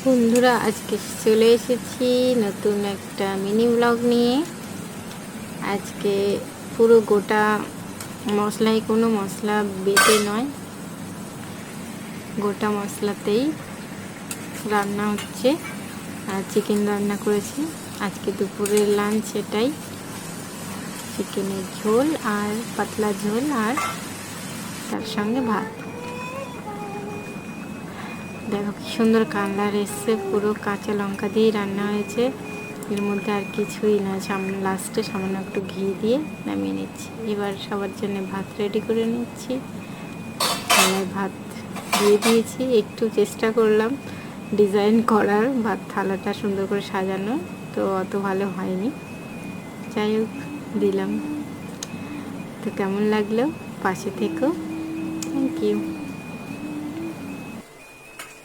বন্ধুরা, আজকে চলে এসেছি নতুন একটা মিনি ব্লগ নিয়ে। আজকে পুরো গোটা মশলায়, কোনো মশলা বেটে নয়, গোটা মশলাতেই রান্না হচ্ছে। আর চিকেন রান্না করেছি আজকে দুপুরের লাঞ্চ। এটাই চিকেনের ঝোল আর পাতলা ঝোল, আর তার সঙ্গে ভাত। দেখো কি সুন্দর কালার এসছে, পুরো কাঁচা লঙ্কা দিয়েই রান্না হয়েছে। এর মধ্যে আর কিছুই না, লাস্টে সামান্য একটু ঘি দিয়ে নামিয়ে নিচ্ছি। এবার সবার জন্য ভাত রেডি করে নিচ্ছি। থালায় ভাত দিয়ে দিয়েছি। একটু চেষ্টা করলাম ডিজাইন করার, ভাত থালাটা সুন্দর করে সাজানো, তো অত ভালো হয়নি। যাই হোক, দিলাম। তো কেমন লাগলো? পাশে থেকো। Thank you.